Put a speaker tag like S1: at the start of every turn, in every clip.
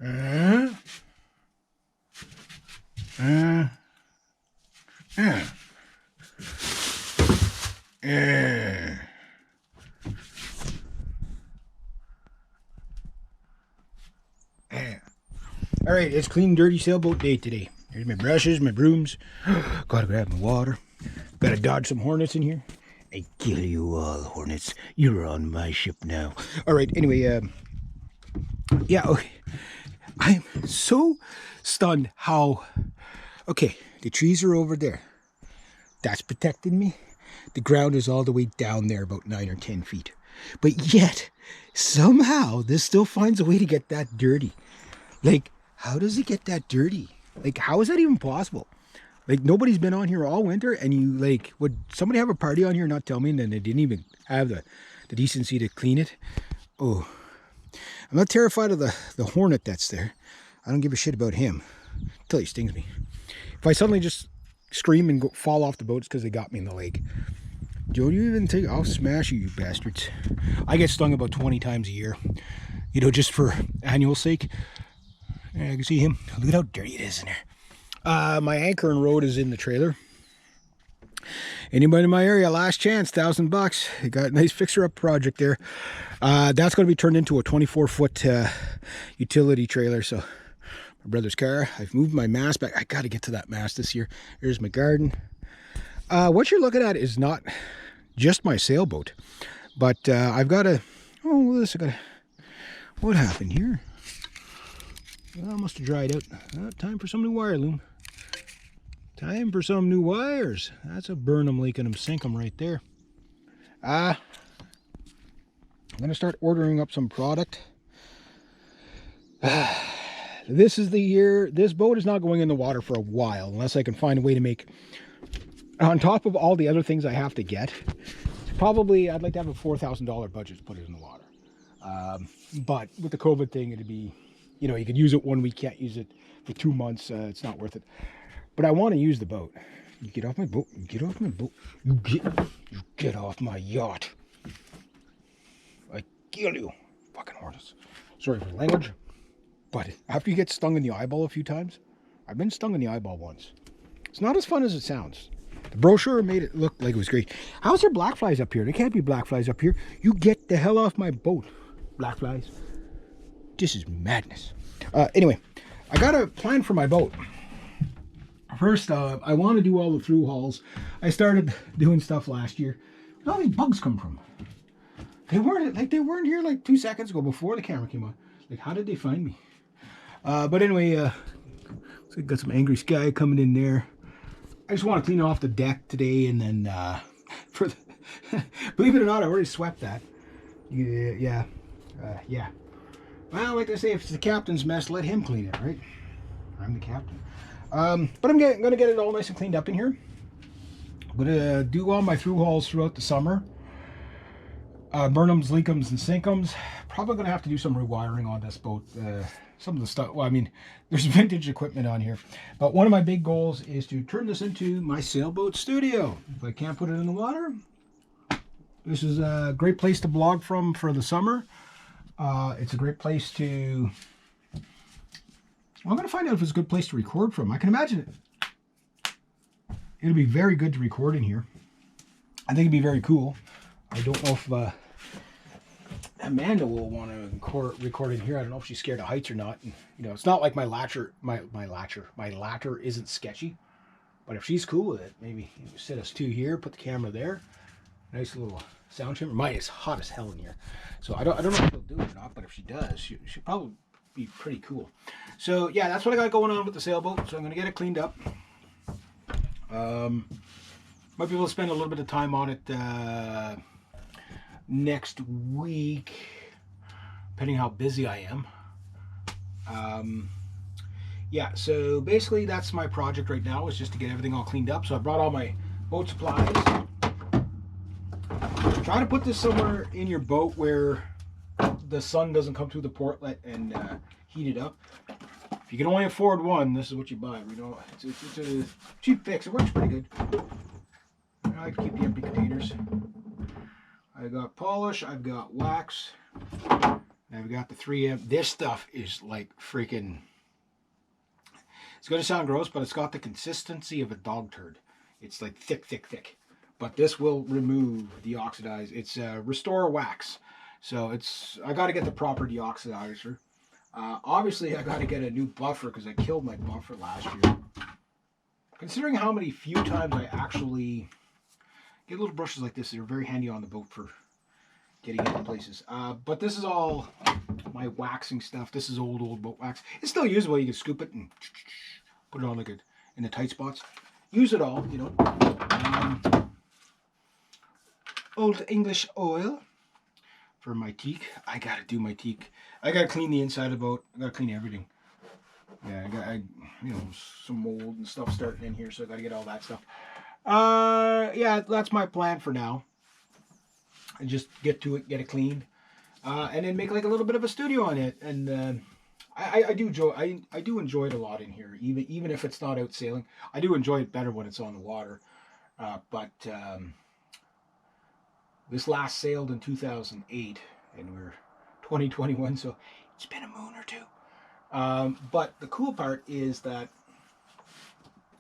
S1: Uh, uh, uh, uh. All right, it's clean, dirty sailboat day today. Here's my brushes, my brooms. Gotta grab my water. Gotta dodge some hornets in here. I kill you all, hornets. You're on my ship now. All right, anyway, yeah, okay. I'm so stunned how... Okay, the trees are over there. That's protecting me. The ground is all the way down there, about 9 or 10 feet. But yet, somehow, this still finds a way to get that dirty. Like, how does it get that dirty? Like, how is that even possible? Like, nobody's been on here all winter, and you, like, would somebody have a party on here and not tell me, and then they didn't even have the decency to clean it? Oh, I'm not terrified of the hornet that's there. I don't give a shit about him until he stings me. If I suddenly just scream and fall off the boat, it's because they got me in the leg. Don't you even think I'll smash you, you bastards. I get stung about 20 times a year, you know, just for annual sake. Yeah, I can see him. Look at how dirty it is in there. My anchor and rode is in the trailer. Anybody in my area, last chance, $1,000. I got a nice fixer-up project there. That's going to be turned into a 24-foot utility trailer. So my brother's car. I've moved my mast back. I got to get to that mast this year. Here's my garden. What you're looking at is not just my sailboat, but I've got a... Oh, this I got. What happened here? Well, I must have dried out. Time for some new wire loom. Time for some new wires. That's a burn them, leak them, sink them right there. I'm going to start ordering up some product. This is the year. This boat is not going in the water for a while unless I can find a way to make, on top of all the other things I have to get, probably I'd like to have a $4,000 budget to put it in the water. But with the COVID thing, it'd be, you know, you could use it 1 week, can't use it for 2 months. It's not worth it. But I want to use the boat. You get off my boat. You get off my boat. You get off my yacht. I kill you. Fucking hornets. Sorry for the language. But after you get stung in the eyeball a few times, I've been stung in the eyeball once. It's not as fun as it sounds. The brochure made it look like it was great. How's there black flies up here? There can't be black flies up here. You get the hell off my boat, black flies. This is madness. Anyway, I got a plan for my boat. First, I want to do all the through hauls. I started doing stuff last year. Where all these bugs come from? They weren't here like 2 seconds ago before the camera came on. Like, how did they find me? But anyway, so I got some angry sky coming in there. I just want to clean off the deck today, and then believe it or not, I already swept that. Yeah. Well, like I say, if it's the captain's mess, let him clean it, right? I'm the captain. But I'm going to get it all nice and cleaned up in here. I'm going to do all my through hauls throughout the summer. Burn'ems, leak'ems, and sink'ems. Probably going to have to do some rewiring on this boat. Some of the stuff, well, I mean, there's vintage equipment on here. But one of my big goals is to turn this into my sailboat studio. If I can't put it in the water, this is a great place to blog from for the summer. It's a great place to... Well, I'm going to find out if it's a good place to record from. I can imagine it. It'll be very good to record in here. I think it'd be very cool. I don't know if Amanda will want to record in here. I don't know if she's scared of heights or not. And, you know, it's not like my latcher isn't sketchy. But if she's cool with it, maybe set us two here, put the camera there. Nice little sound chamber. Mine is hot as hell in here. So I don't know if she'll do it or not, but if she does, she'll probably be pretty cool. So yeah, that's what I got going on with the sailboat. So I'm going to get it cleaned up. Might be able to spend a little bit of time on it next week, depending how busy I am. Yeah, so basically that's my project right now, is just to get everything all cleaned up. So I brought all my boat supplies. Try to put this somewhere in your boat where the sun doesn't come through the portlet and heat it up. If you can only afford one, this is what you buy. You know, it's a cheap fix. It works pretty good. I keep the empty containers. I got polish. I've got wax. Now we got the 3M. This stuff is like freaking, it's going to sound gross, but it's got the consistency of a dog turd. It's like thick, thick, thick. But this will remove, deoxidize. It's Restore Wax. So I got to get the proper deoxidizer. Obviously, I got to get a new buffer because I killed my buffer last year. Considering how many few times I actually get little brushes like this, they're very handy on the boat for getting into places. But this is all my waxing stuff. This is old boat wax. It's still usable. You can scoop it and put it on like in the tight spots. Use it all, you know. Old English oil for my teak. I gotta do my teak. I gotta clean the inside of the boat. I gotta clean everything. Yeah, you know, some mold and stuff starting in here, so I gotta get all that stuff. Yeah, that's my plan for now. And just get to it, get it cleaned, and then make like a little bit of a studio on it. And I do enjoy it a lot in here, even if it's not out sailing. I do enjoy it better when it's on the water. But this last sailed in 2008, and we're 2021, so it's been a moon or two. But the cool part is that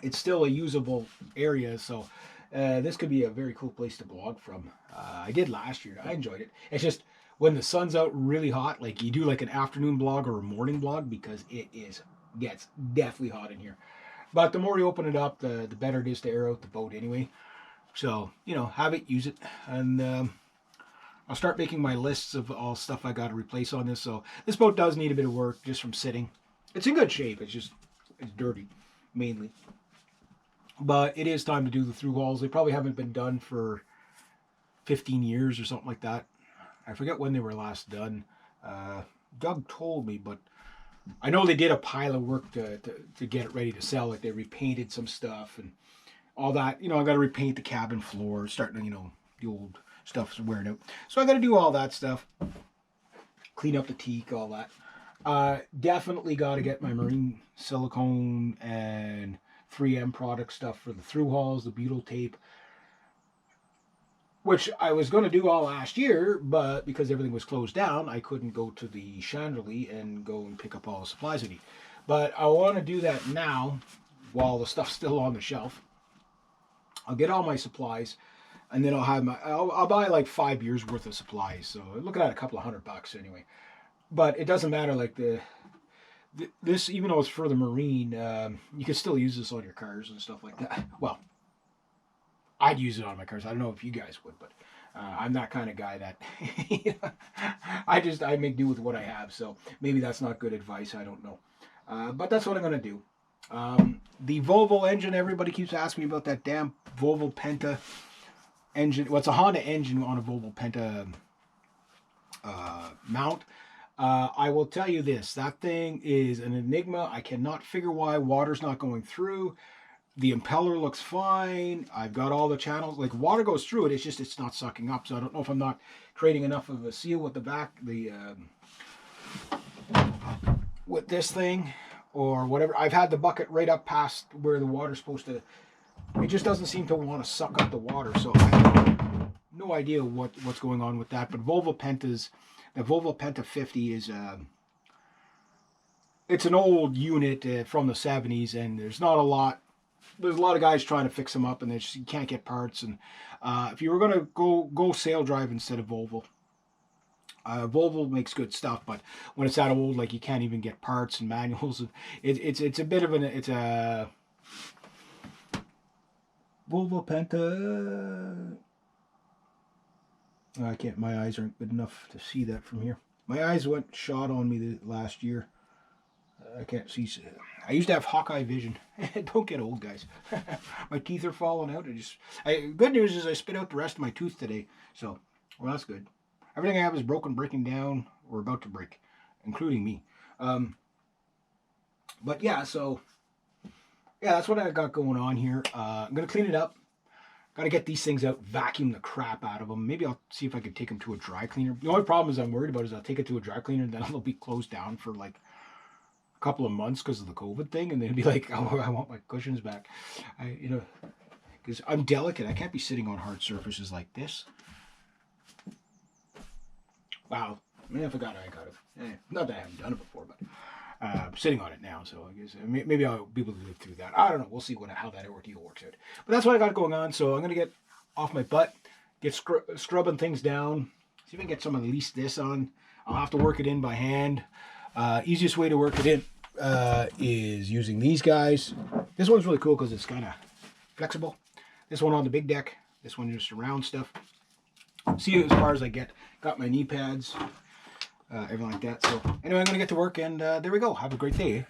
S1: it's still a usable area, so this could be a very cool place to blog from. I did last year. I enjoyed it. It's just when the sun's out really hot, like you do like an afternoon blog or a morning blog, because gets deathly hot in here. But the more you open it up, the better it is to air out the boat anyway. So, you know, have it, use it. And I'll start making my lists of all stuff I got to replace on this. So this boat does need a bit of work just from sitting. It's in good shape. It's dirty, mainly. But it is time to do the through hauls. They probably haven't been done for 15 years or something like that. I forget when they were last done. Doug told me, but I know they did a pile of work to get it ready to sell. Like they repainted some stuff and all that. You know, I got to repaint the cabin floor, starting to, you know, the old stuff's wearing out. So I got to do all that stuff. Clean up the teak, all that. Definitely got to get my marine silicone and 3M product stuff for the through hauls, the butyl tape, which I was going to do all last year, but because everything was closed down, I couldn't go to the chandelier and go and pick up all the supplies I need. But I want to do that now while the stuff's still on the shelf. I'll get all my supplies, and then I'll buy like 5 years worth of supplies. So look at a couple of $100 anyway. But it doesn't matter, like this, even though it's for the marine, you can still use this on your cars and stuff like that. Well, I'd use it on my cars. I don't know if you guys would, but I'm that kind of guy that I make do with what I have. So maybe that's not good advice. I don't know. But that's what I'm going to do. The Volvo engine, everybody keeps asking me about that damn Volvo Penta engine. Well, it's a Honda engine on a Volvo Penta mount. I will tell you this, that thing is an enigma. I cannot figure why water's not going through. The impeller looks fine. I've got all the channels. Like water goes through it. It's just it's not sucking up. So I don't know if I'm not creating enough of a seal with the back, with this thing or whatever. I've had the bucket right up past where the water's supposed to. It just doesn't seem to want to suck up the water. So I have no idea what's going on with that. But the Volvo Penta 50 is it's an old unit from the 70s, and there's a lot of guys trying to fix them up, and you can't get parts. And if you were going to go sail drive instead of Volvo, Volvo makes good stuff, but when it's that old, like you can't even get parts and manuals. It's a bit of it's a Volvo Penta. I can't. My eyes aren't good enough to see that from here. My eyes went shot on me last year. I can't see. I used to have Hawkeye vision. Don't get old, guys. My teeth are falling out. Good news is I spit out the rest of my tooth today. So, well, that's good. Everything I have is broken, breaking down, or about to break, including me. But yeah, so yeah, that's what I got going on here. I'm gonna clean it up. Got to get these things out, vacuum the crap out of them. Maybe I'll see if I can take them to a dry cleaner. The only problem is I'm worried about is I'll take it to a dry cleaner and then it'll be closed down for like a couple of months because of the COVID thing, and they'll be like, "Oh, I want my cushions back." Because I'm delicate. I can't be sitting on hard surfaces like this. Wow, Man, I forgot I got it. Not that I haven't done it before, but I'm sitting on it now, so I guess maybe I'll be able to live through that. I don't know. We'll see how that ordeal works out. But that's what I got going on. So I'm gonna get off my butt, get scrubbing things down. See if I can get some of at least this on. I'll have to work it in by hand. Easiest way to work it in is using these guys. This one's really cool because it's kind of flexible. This one on the big deck. This one just around stuff. See as far as I get. Got my knee pads, everything like that. So anyway, I'm going to get to work, and there we go. Have a great day.